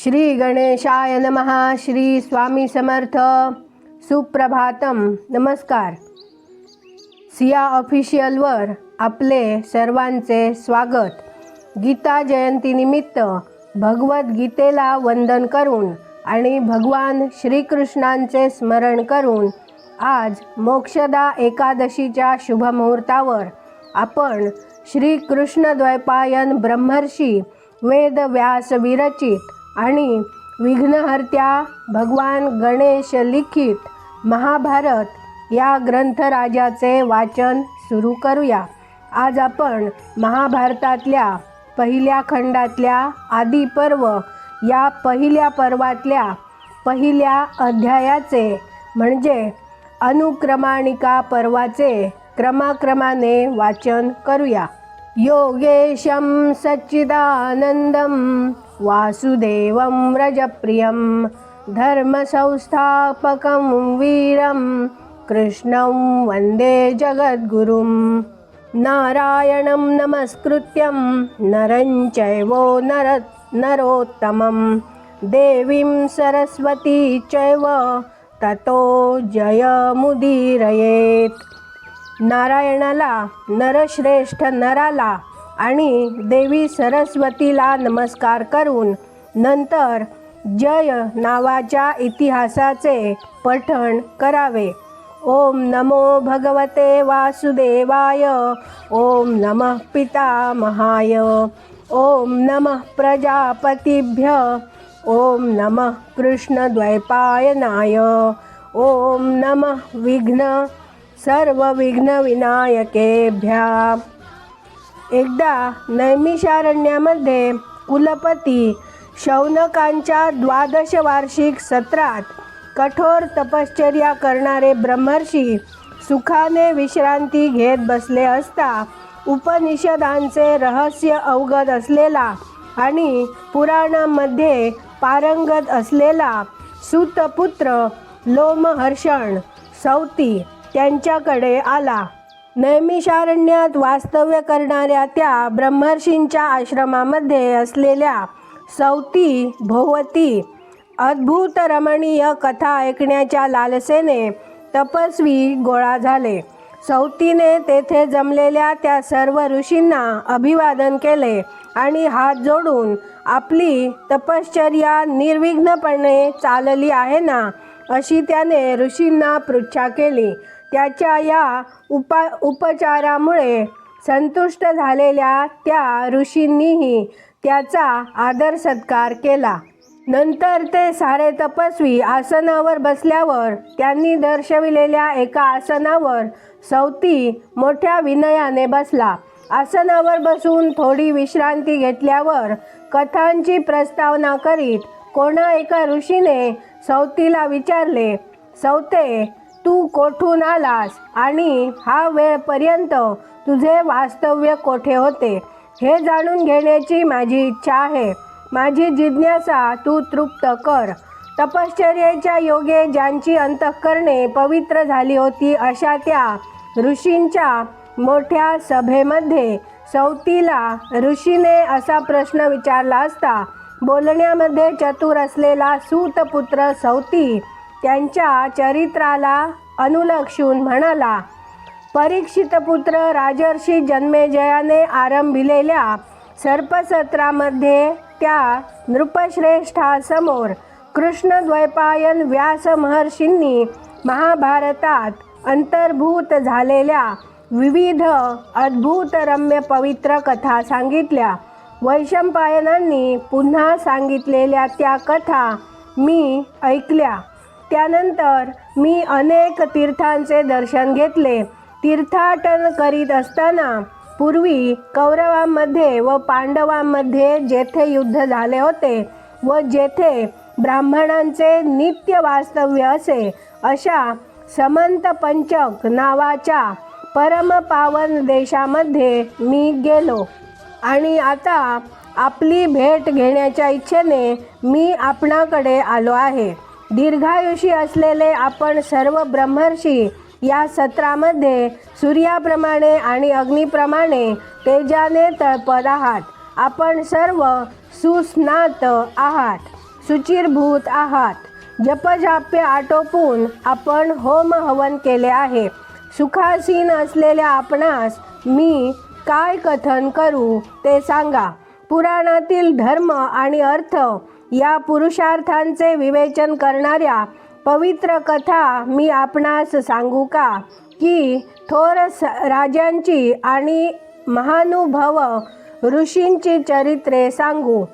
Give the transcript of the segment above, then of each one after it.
श्री गणेशाय नमः. श्री स्वामी समर्थ. सुप्रभातम. नमस्कार. सिया ऑफिशियलवर आपले सर्वांचे स्वागत. गीता जयंतीनिमित्त भगवद्गीतेला वंदन करून आणि भगवान श्रीकृष्णांचे स्मरण करून आज मोक्षदा एकादशीच्या शुभमुहूर्तावर आपण श्रीकृष्णद्वैपायन ब्रह्मर्षी वेदव्यास विरचित आणि विघ्नहर्त्या भगवान गणेश लिखित महाभारत या ग्रंथराजाचे वाचन सुरू करूया. आज आपण महाभारतातल्या पहिल्या खंडातल्या आदिपर्व या पहिल्या पर्वातल्या पहिल्या अध्यायाचे म्हणजे अनुक्रमाणिका पर्वाचे क्रमाक्रमाने वाचन करूया. योगेशं सच्चिदानंदं वासुदेवं व्रजप्रियं धर्मसंस्थापकं वीरं कृष्णं वंदे जगद्गुरुं. नारायणं नमस्कृत्यं नरं चैव नरोत्तमं देवीं सरस्वती चैव ततो जयमुदीरयेत्. नारायणाला, नरश्रेष्ठ नराला आणि देवी सरस्वतीला नमस्कार करून नंतर जय नावाच्या इतिहासाचे पठण करावे. ओम नमो भगवते वासुदेवाय. ओम नमः पितामहाय. ओम नमः प्रजापतिभ्य. ओम नमः कृष्णद्वैपायनाय. ओम नमः सर्व विघ्न विनायकेभ्या. एकदा नैमिषारण्यामध्ये कुलपती शौनकांच्या 12 वार्षिक सत्रात कठोर तपश्चर्या करणारे ब्रह्मर्षी सुखाने विश्रांती घेत बसले असता उपनिषदांचे रहस्य अवगत असलेला आणि पुराणांमध्ये पारंगत असलेला सूतपुत्र लोमहर्षण सौती त्यांच्याकडे आला. नैमिषारण्यात वास्तव्य करणाऱ्या त्या ब्रह्मर्षींच्या आश्रमामध्ये असलेल्या सौती भोवती अद्भुत रमणीय कथा ऐकण्याच्या लालसेने तपस्वी गोळा झाले. सौतीने तेथे जमलेल्या त्या सर्व ऋषींना अभिवादन केले आणि हात जोडून आपली तपश्चर्या निर्विघ्नपणे चालली आहे ना अशी त्याने ऋषींना पृच्छा केली. त्याच्या या उपचारामुळे संतुष्ट झालेल्या त्या ऋषींनीही त्याचा आदर सत्कार केला. नंतर ते सारे तपस्वी आसनावर बसल्यावर त्यांनी दर्शविलेल्या एका आसनावर सौती मोठ्या विनयाने बसला. आसनावर बसून थोडी विश्रांती घेतल्यावर कथांची प्रस्तावना करीत कोणा एका ऋषीने सौतीला विचारले, सौते, तू कोठून आलास आणि हा वेळपर्यंत तुझे वास्तव्य कोठे होते हे जाणून घेण्याची माझी इच्छा आहे. माझी जिज्ञासा तू तृप्त कर. तपश्चर्येच्या योगे ज्यांची अंतःकरणे पवित्र झाली होती अशा त्या ऋषींच्या मोठ्या सभेमध्ये सौतीला ऋषीने असा प्रश्न विचारला असता बोलण्यामध्ये चतुर असलेला सूतपुत्र सौती त्यांच्या चरित्राला अनुलक्षून म्हणाला, परीक्षितपुत्र राजर्षी जन्मेजयाने आरंभिलेल्या सर्पसत्रामध्ये त्या नृपश्रेष्ठासमोर कृष्णद्वैपायन व्यास महर्षींनी महाभारतात अंतर्भूत झालेल्या विविध अद्भुत रम्य पवित्र कथा सांगितल्या. वैशंपायनांनी पुन्हा सांगितलेल्या त्या कथा मी ऐकल्या. त्यानंतर मी अनेक तीर्थांचे दर्शन घेतले. तीर्थाटन करीत असताना पूर्वी कौरवांमध्ये व पांडवांमध्ये जेथे युद्ध झाले होते व जेथे ब्राह्मणांचे नित्य वास्तव्य असे अशा समंत पंचक नावाच्या परमपावन देशामध्ये मी गेलो आणि आता आपली भेट घेण्याच्या इच्छेने मी आपणाकडे आलो आहे. दीर्घायुषी असलेले आपण सर्व ब्रह्मर्षी या सत्रामध्ये सूर्याप्रमाणे आणि अग्नीप्रमाणे तेजाने तळपत आहात. आपण सर्व सुस्नात आहात. शुचिर्भूत आहात. जपजाप्य आटोपून आपण होम हवन केले आहे. सुखासीन असलेल्या आपणास मी काय कथन करू ते सांगा. पुराणातील धर्म आणि अर्थ या पुरुषार्थांचे विवेचन करणाऱ्या पवित्र कथा मी आपणास सांगू का, की थोर राजांची आणि महानुभव ऋषींची चरित्रे सांगू.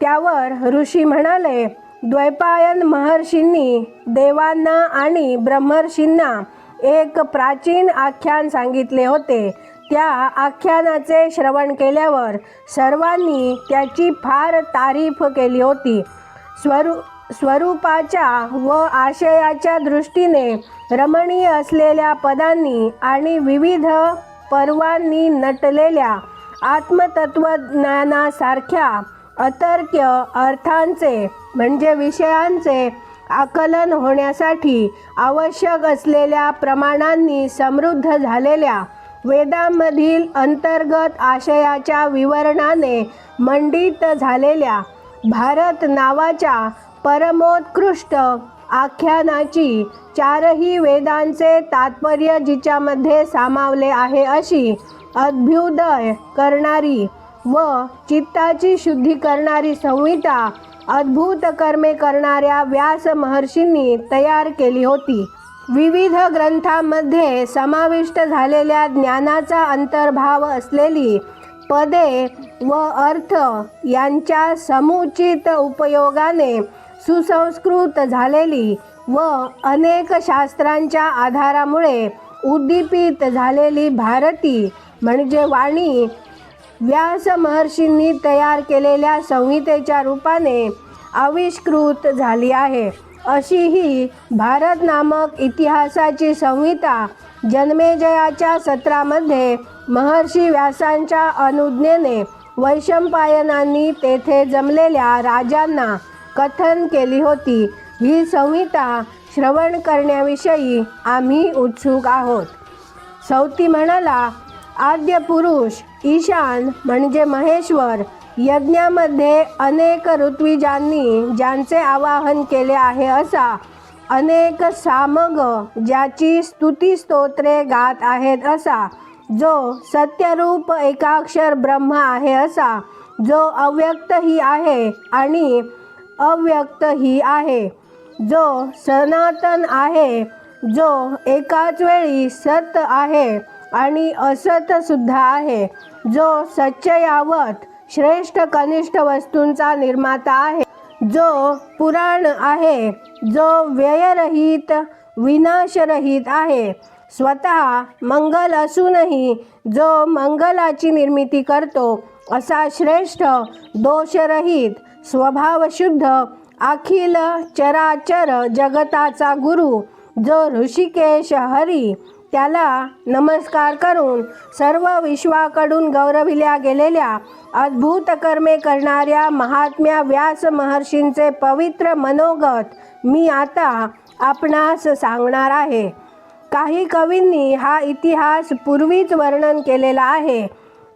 त्यावर ऋषी म्हणाले, द्वैपायन महर्षींनी देवांना आणि ब्रह्मर्षींना एक प्राचीन आख्यान सांगितले होते. त्या आख्यानाचे श्रवण केल्यावर सर्वांनी त्याची फार तारीफ केली होती. स्वरूपाच्या व आशयाच्या दृष्टीने रमणीय असलेल्या पदांनी आणि विविध पर्वांनी नटलेल्या आत्मतत्वज्ञानासारख्या अतर्क्य अर्थांचे म्हणजे विषयांचे आकलन होण्यासाठी आवश्यक असलेल्या प्रमाणांनी समृद्ध झालेल्या वेदांमधील अंतर्गत आशयाच्या विवरणाने मंडित झालेल्या भारत नावाच्या परमोत्कृष्ट आख्यानाची चारही वेदांचे तात्पर्य जिच्यामध्ये सामावले आहे अशी अभ्युदय करणारी व चित्ताची शुद्धी करणारी संहिता अद्भुत कर्मे करणाऱ्या व्यास महर्षींनी तयार केली होती. विविध ग्रंथांमध्ये समाविष्ट झालेल्या ज्ञानाचा अंतर्भाव असलेली पदे व अर्थ यांच्या समुचित उपयोगाने सुसंस्कृत झालेली व अनेक शास्त्रांच्या आधारामुळे उद्दीपित झालेली भारती म्हणजे वाणी व्यास महर्षींनी तयार केलेल्या संहितेच्या रूपाने आविष्कृत झाली आहे. अशी ही भारत नामक इतिहासाची संहिता जन्मेजयाच्या सत्रामध्ये महर्षी व्यासांच्या अनुज्ञेने वैशंपायनांनी तेथे जमलेल्या राजांना कथन केली होती. ही संहिता श्रवण करण्याविषयी आम्ही उत्सुक आहोत. सौती म्हणाला, आद्य पुरुष ईशान म्हणजे महेश्वर यज्ञामध्ये अनेक ऋत्विजांनी ज्यांचे आवाहन केले आहे असा, अनेक सामग ज्याची स्तुती स्तोत्रे गात आहेत असा, जो सत्यरूप एकाक्षर ब्रह्म आहे असा, जो अव्यक्त ही आहे आणि अव्यक्त ही आहे, जो सनातन आहे, जो एकाच वेळी सत आहे आणि असत सुद्धा आहे, जो सच्चयावत श्रेष्ठ कनिष्ठ वस्तूंचा निर्माता आहे, जो पुराण आहे, जो व्ययरहित विनाशरहित आहे, स्वतः मंगल असूनही जो मंगलाची निर्मिती करतो असा श्रेष्ठ दोषरहित स्वभावशुद्ध अखिल चराचर जगताचा गुरु, जो ऋषिकेश हरी त्याला नमस्कार करून सर्व विश्वाकडून गौरविल्या गेलेल्या अद्भुत कर्मे करणाऱ्या महात्म्या व्यास महर्षींचे पवित्र मनोगत मी आता आपणास सांगणार आहे. काही कवींनी हा इतिहास पूर्वीच वर्णन केलेला आहे.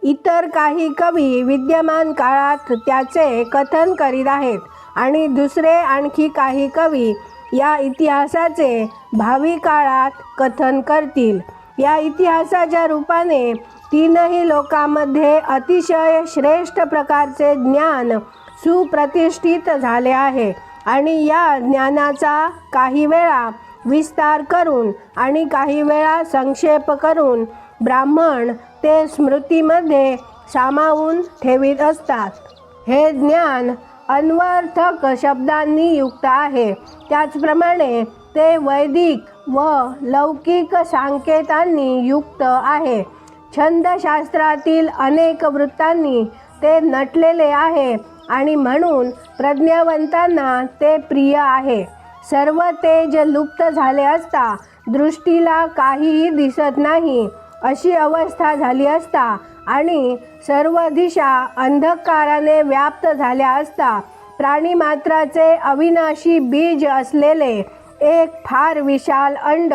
इतर काही कवी विद्यमान काळात त्याचे कथन करीत आहेत आणि दुसरे आणखी काही कवी या इतिहासाचे भावी काळात कथन करतील. या इतिहासाच्या रूपाने तीनही लोकांमध्ये अतिशय श्रेष्ठ प्रकारचे ज्ञान सुप्रतिष्ठित झाले आहे आणि या ज्ञानाचा काही वेळा विस्तार करून आणि काही वेळा संक्षेप करून ब्राह्मण ते स्मृतीमध्ये सामावून ठेवीत असतात. हे ज्ञान अन्वर्थक शब्दांनी युक्त आहे. त्याचप्रमाणे ते वैदिक व लौकिक संकेतांनी युक्त आहे. छंदशास्त्रातील अनेक वृत्तांनी ते नटलेले आहे आणि म्हणून प्रज्ञावंतांना ते प्रिय आहे. सर्व तेज लुप्त झाले असता दृष्टीला काहीही दिसत नाही अशी अवस्था झाली असता आणि सर्व दिशा अंधकाराने व्याप्त झाल्या असता प्राणीमात्राचे अविनाशी बीज असलेले एक फार विशाल अंड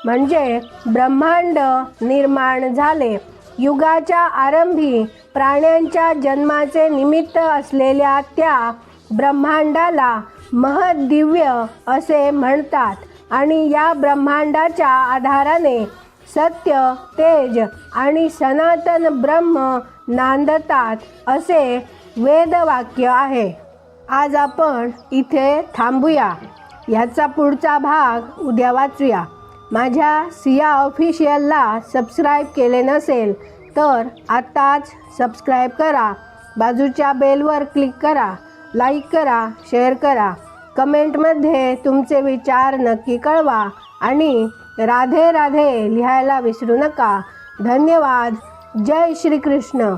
म्हणजे ब्रह्मांड निर्माण झाले. युगाच्या आरंभी प्राण्यांच्या जन्माचे निमित्त असलेल्या त्या ब्रह्मांडाला महद्दिव्य असे म्हणतात आणि या ब्रह्मांडाच्या आधाराने सत्य, तेज आणि सनातन ब्रह्म नांदतात असे वेदवाक्य आहे. आज आपण इथे थांबूया. याचा पुढचा भाग उद्या वाचूया. माझ्या सिया ऑफिशियलला सबस्क्राईब केले नसेल तर आत्ताच सबस्क्राईब करा. बाजूच्या बेलवर क्लिक करा. लाईक करा, शेअर करा. कमेंटमध्ये तुमचे विचार नक्की कळवा आणि राधे राधे लिहायला विसरू नका. धन्यवाद. जय श्री कृष्ण.